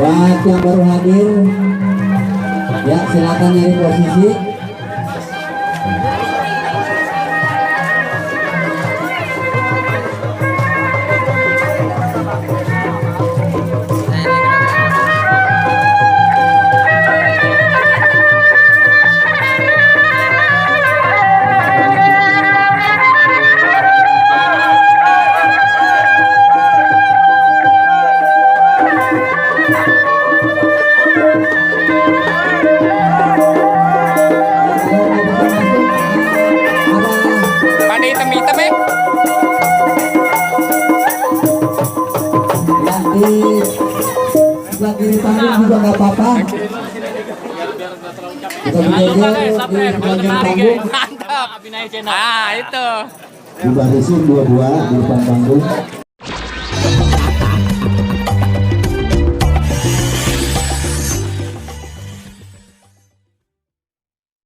Buat yang baru hadir, ya silakan nyari posisi. Pada hitam-hitam ya. Di sebelah kiri panggung juga nggak apa-apa. Kita berjajar di bagian panggung. Mantap. Ah itu. Dibarisin dua-dua di depan panggung.